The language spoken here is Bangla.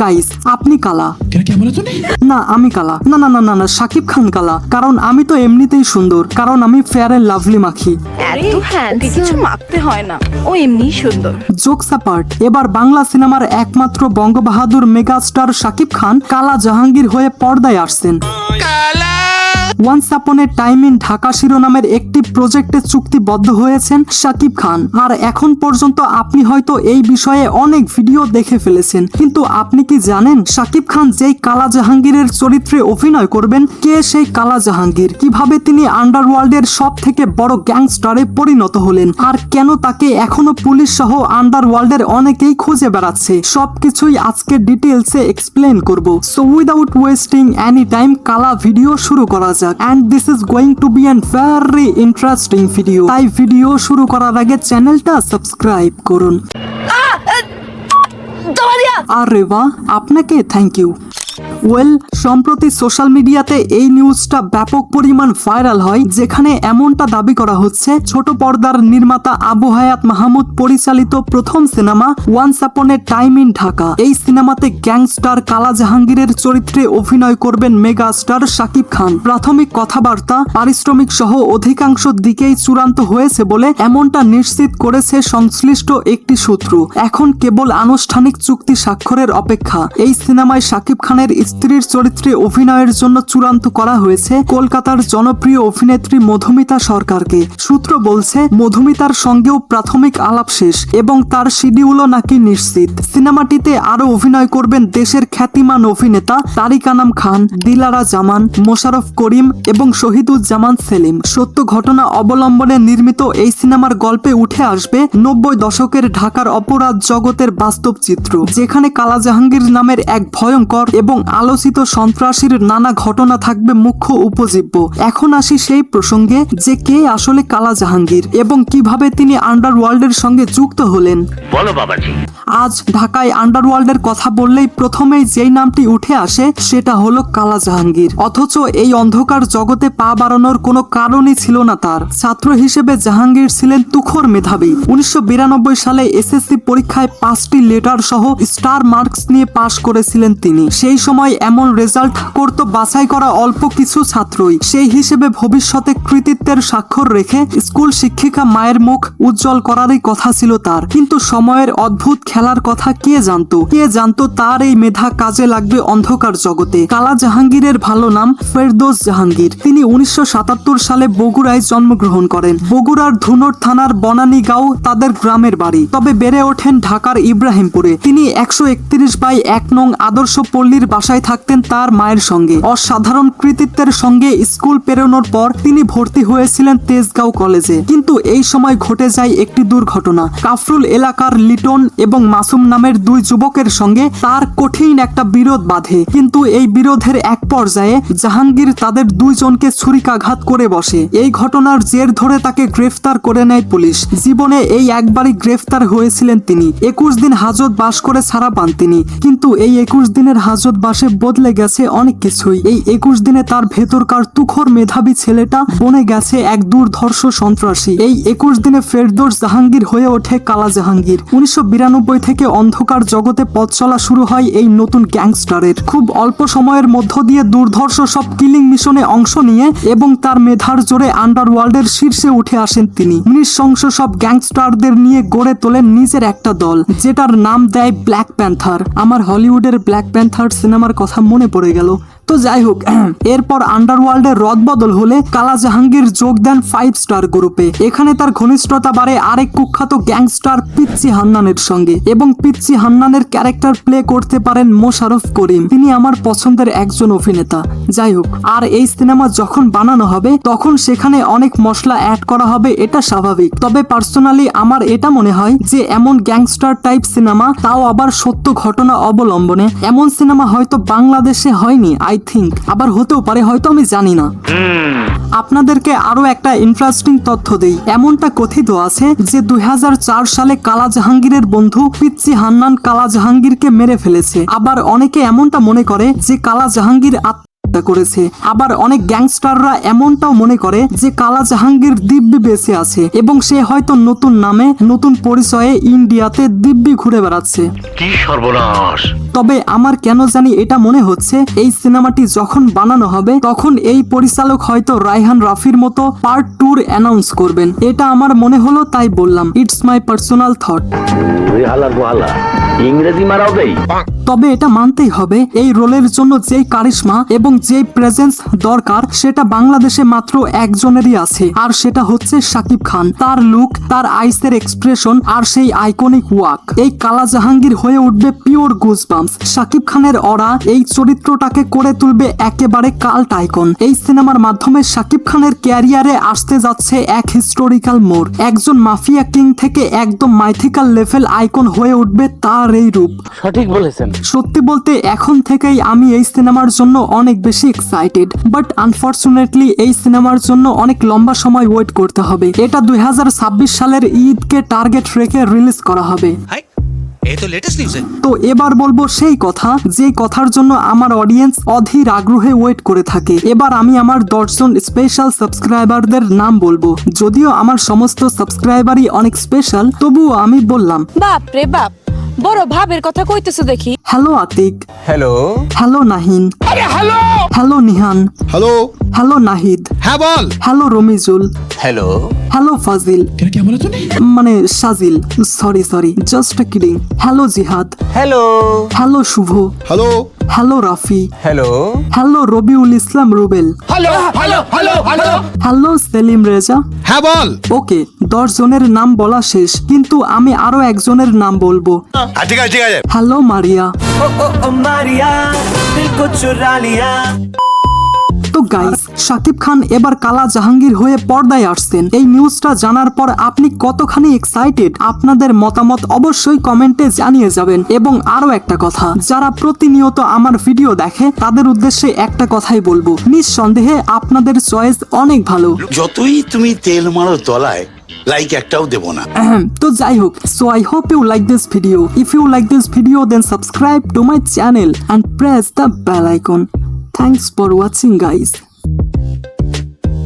গাইস, আপনি কালা। क्या बोला तूने? না আমি কালা না না না না না শাকিব খান কালা, কারণ আমি তো এমনিতেই সুন্দর, কারণ আমি ফেয়ার এন্ড লাভলি মাখি। এত ওকে কিছু মাখতে হয় না, ও এমনি সুন্দর। জোকস অ্যাপার্ট, এবার বাংলা সিনেমার একমাত্র বঙ্গবাহাদুর মেগাস্টার শাকিব খান কালা জাহাঙ্গীর হয়ে পর্দায় আসছেন। Once upon A time in Dhaka শিরোনামের একটি প্রজেক্টে চুক্তিবদ্ধ হয়েছেন শাকিব খান। আর এখন পর্যন্ত আপনি হয়তো এই বিষয়ে অনেক ভিডিও দেখে ফেলেছেন, কিন্তু আপনি কি জানেন শাকিব খান যেই কালা জাহাঙ্গীরের চরিত্রে অভিনয় করবেন, কে সেই কালা জাহাঙ্গীর, কিভাবে তিনি আন্ডারওয়ার্ল্ডের সব থেকে বড় গ্যাংস্টারে পরিণত হলেন, আর কেন তাকে এখনো পুলিশ সহ আন্ডারওয়ার্ল্ডের অনেকেই খুঁজে বেড়াচ্ছে, সবকিছুই আজকে ডিটেলসে এক্সপ্লেন করব। So without wasting any time কালা ভিডিও শুরু করা যাক। And this is going to be a very interesting video. তাই ভিডিও শুরু করার আগে চ্যানেলটা সাবস্ক্রাইব করুন। আরে বাহ, আপনাকে থ্যাংক ইউ। ওয়েল, সম্প্রতি সোশ্যাল মিডিয়াতে এই নিউজটা ব্যাপক পরিমাণ ভাইরাল হয়, যেখানে এমনটা দাবি করা হচ্ছে ছোট পর্দার নির্মাতা আবু হায়াত মাহমুদ পরিচালিত প্রথম cinema once upon A time in Dhaka, এই সিনেমাতে গ্যাংস্টার কালা জাহাঙ্গীরের চরিত্রে অভিনয় করবেন মেগাস্টার শাকিব খান। প্রাথমিক কথাবার্তা, পারিশ্রমিক সহ অধিকাংশ দিকেই চূড়ান্ত হয়েছে বলে এমনটা নিশ্চিত করেছে সংশ্লিষ্ট একটি সূত্র। এখন কেবল আনুষ্ঠানিক চুক্তি স্বাক্ষরের অপেক্ষা। এই সিনেমায় শাকিব খানের স্ত্রীর চরিত্রে অভিনয়ের জন্য চূড়ান্ত করা হয়েছে কলকাতার জনপ্রিয় অভিনেত্রী মধুমিতা সরকারকে। সূত্র বলছে মধুমিতার সঙ্গেও প্রাথমিক আলাপ শেষ এবং তার শিডিউলও নাকি নিশ্চিত। সিনেমাটিতে আরো অভিনয় করবেন দেশের খ্যাতিমান অভিনেতা তারিক আনাম খান, দিলারা জামান, মোশাররফ করিম এবং শহীদুজ্জামান সেলিম। সত্য ঘটনা অবলম্বনে নির্মিত এই সিনেমার গল্পে উঠে আসবে 90 দশকের ঢাকার অপরাধ জগতের বাস্তব চিত্র, যেখানে কালা জাহাঙ্গীর নামের এক ভয়ঙ্কর এবং আলোচিত সন্ত্রাসীর নানা ঘটনা থাকবে মুখ্য উপজীব্য। এখন আসি সেই প্রসঙ্গে যে কে আসলে কালা জাহাঙ্গীর এবং কিভাবে তিনি আন্ডারওয়ার্ল্ডের সঙ্গে যুক্ত হলেন। বলো বাবাজি। আজ ঢাকায় আন্ডারওয়ার্ল্ডের কথা বললেই প্রথমেই যেই নামটি উঠে আসে সেটা হলো কালা জাহাঙ্গীর। অথচ এই অন্ধকার জগতে পা বাড়ানোর কোনো কারণই ছিল না তার। ছাত্র হিসেবে জাহাঙ্গীর ছিলেন তুখোর মেধাবী। 1992 সালে এসএসসি পরীক্ষায় 5টি লেটার সহ স্টার মার্কস নিয়ে পাশ করেছিলেন তিনি। সেই সময় এমন রেজাল্ট করত বাছাই করা অল্প কিছু ছাত্রই। সেই হিসেবে ভবিষ্যতে কৃতিত্বের স্বাক্ষর রেখে স্কুল শিক্ষিকা মায়ের মুখ উজ্জ্বল করারই কথা ছিল তার। কিন্তু সময়ের অদ্ভুত খেলার কথা কে জানতো তার এই মেধা কাজে লাগবে অন্ধকার জগতে। কালা জাহাঙ্গীরের ভালো নাম ফেরদৌস জাহাঙ্গীর। তিনি 1977 সালে বগুড়ায় জন্মগ্রহণ করেন। বগুড়ার ধুনট থানার বনানীগাঁও তাদের গ্রামের বাড়ি, তবে বেড়ে ওঠেন ঢাকার ইব্রাহিমপুরে। তিনি 131/1 নং আদর্শ পল্লীর বাসায় থাকতেন তার মায়ের সঙ্গে। অসাধারণ কৃতিত্বের সঙ্গে স্কুল পেরোনোর পর তিনি ভর্তি হয়েছিলেন তেজগাঁও কলেজে। কিন্তু এই সময় ঘটে যায় একটি দুর্ঘটনা। কাফরুল এলাকার লিটন এবং মাসুম নামের দুই যুবকের সঙ্গে তার কঠিন একটা বিরোধ বাধে। কিন্তু এই বিরোধের এক পর্যায়ে জাহাঙ্গীর তাদের দুইজনকে ছুরিকাঘাত করে বসে। এই ঘটনার জের ধরে তাকে গ্রেফতার করে নেয় পুলিশ। জীবনে এই একবারই গ্রেফতার হয়েছিলেন তিনি। 21 দিন হাজত বাস করে ছাড়া পান তিনি। কিন্তু এই 21 দিনের হাজত বাসে বদলে গেছে অনেক কিছুই। এই 21 দিনে তার ভেতরকার তুখোর মেধাবী ছেলেটা বনে গেছে এক দুর্ধর্ষ সন্ত্রাসী। এই 21 দিনে ফেরদৌস জাহাঙ্গীর হয়ে ওঠে কালা জাহাঙ্গীর। 1992 থেকে অন্ধকার জগতে পথ চলা শুরু হয় এই নতুন গ্যাংস্টারের। খুব অল্প সময়ের মধ্য দিয়ে দুর্ধর্ষ সব কিলিং মিশনে অংশ নিয়ে এবং তার মেধার জোরে আন্ডারওয়ার্ল্ডের শীর্ষে উঠে আসেন তিনি। নৃশংস সব গ্যাংস্টারদের নিয়ে গড়ে তোলেন নিজের একটা দল, যেটার নাম দেয় ব্ল্যাক প্যান্থার। আমার হলিউডের ব্ল্যাক প্যান্থার সিনেমার কথা মনে পড়ে গেল। তো যাই হোক, এরপর আন্ডারওয়ার্ল্ডের রদবদল হলে কালা জাহাঙ্গীর যোগ দেন 5 স্টার গ্রুপে। এখানে তার ঘনিষ্ঠতা বাড়ে আরেক কুখ্যাত গ্যাংস্টার পিচ্চি হান্নানের সঙ্গে, এবং পিচ্চি হান্নানের ক্যারেক্টার প্লে করতে পারেন মোশাররফ করিম। তিনি আমার পছন্দের একজন অভিনেতা। যাই হোক, আর এই সিনেমা যখন বানানো হবে তখন সেখানে অনেক মশলা অ্যাড করা হবে, এটা স্বাভাবিক। তবে পার্সোনালি আমার এটা মনে হয় যে এমন গ্যাংস্টার টাইপ সিনেমা, তাও আবার সত্য ঘটনা অবলম্বনে, এমন সিনেমা হয়তো বাংলাদেশে হয়নি। আই থিঙ্ক, আবার হতেও পারে, হয়তো আমি জানি না। আপনাদেরকে আরো একটা ইন্টারেস্টিং তথ্য দেই। এমনটা কথিত আছে যে 2004 সালে কালা জাহাঙ্গীরের বন্ধু পিচ্চি হান্নান কালা জাহাঙ্গীরকে মেরে ফেলেছে। আবার অনেকে এমনটা মনে করে যে কালা জাহাঙ্গীর করেছে। আবার অনেক গ্যাংস্টাররা এমনটাও মনে করে যে কালা জাহাঙ্গীর দিব্যি বেঁচে আছে এবং সে হয়তো নতুন নামে নতুন পরিচয়ে ইন্ডিয়াতে দিব্যি ঘুরে বেড়াচ্ছে। কি সর্বনাশ! তবে আমার কেন জানি এটা মনে হচ্ছে এই সিনেমাটি যখন বানানো হবে তখন এই পরিচালক হয়তো রায়হান রাফির মতো পার্ট 2 অ্যানাউন্স করবেন। এটা আমার মনে হলো তাই বললাম, ইটস মাই পার্সোনাল থট। ইংরেজি মারাও দেই। তবে এটা মানতেই হবে এই রোলের জন্য যেই কারিশমা এবং যেই প্রেজেন্স দরকার সেটা বাংলাদেশে মাত্র একজনেরই আছে, আর সেটা হচ্ছে শাকিব খান। তার লুক, তার আইসের এক্সপ্রেশন আর সেই আইকনিক ওয়াক, এই কালা জাহাঙ্গীর হয়ে উঠবে পিওর গুজবাম্পস। শাকিব খানের অরা এই চরিত্রটাকে করে তুলবে একেবারে কাল্ট আইকন। এই সিনেমার মাধ্যমে শাকিব খানের ক্যারিয়ারে আসতে যাচ্ছে এক হিস্টোরিক্যাল মোড়। একজন মাফিয়া কিং থেকে একদম মাইথিক্যাল লেভেল আইকন হয়ে উঠবে তার এই রূপ। সঠিক বলেছেন। সত্যি বলতে এখন থেকেই আমি এই সিনেমার জন্য অনেক বেশি এক্সাইটেড, বাট আনফরচুনেটলি এই সিনেমার জন্য অনেক লম্বা সময় ওয়েট করতে হবে। এটা 2026 সালের ঈদকে টার্গেট রেখে রিলিজ করা হবে। এই তো লেটেস্ট নিউজ। তো এবার বলবো সেই কথা যে কথার জন্য আমার অডিয়েন্স অধীর আগ্রহে ওয়েট করে থাকে। এবার আমি আমার 10 জন স্পেশাল সাবস্ক্রাইবারদের নাম বলবো। যদিও আমার সমস্ত সাবস্ক্রাইবারই অনেক স্পেশাল, তবুও আমি বললাম। বাপ রে বাপ, বড় ভাবের কথা কইতেছো দেখি। Hello Atik, hello. Hello Nahin, hello Nihan, hello, hello Nahid, হ্যাঁ বল। Hello Ramijul, hello. Hello Fazil, क्या बोला तूने? মানে Sajil, sorry just kidding. Hello Jihad, hello. Hello Shubho, hello, hello Rafi, hello. Hello Rabiul Islam Rubel, hello Selim Reza. হ্যাঁ বল। ওকে, 10 জনের নাম বলা শেষ, কিন্তু আমি আরো একজনের নাম বলবো। ঠিক আছে ঠিক আছে। Hello Maria. তো গাইস, শাকিব খান এবার কালা জাহাঙ্গীর হয়ে পর্দায় আসছেন। এই নিউজটা জানার পর আপনি কতখানি এক্সাইটেড? আপনাদের মতামত অবশ্যই কমেন্টে জানিয়ে যাবেন। এবং আরো একটা কথা, যারা প্রতিনিয়ত আমার ভিডিও দেখে তাদের উদ্দেশ্যে একটা কথাই বলবো, নিঃসন্দেহে আপনাদের চয়েস অনেক ভালো। যতই তুমি তেল মারো তলায়, লাইক একটাও দেব না। তো যাই হোক, so I hope you like this video. If you like this video, then subscribe to my channel and press the bell icon. Thanks for watching guys.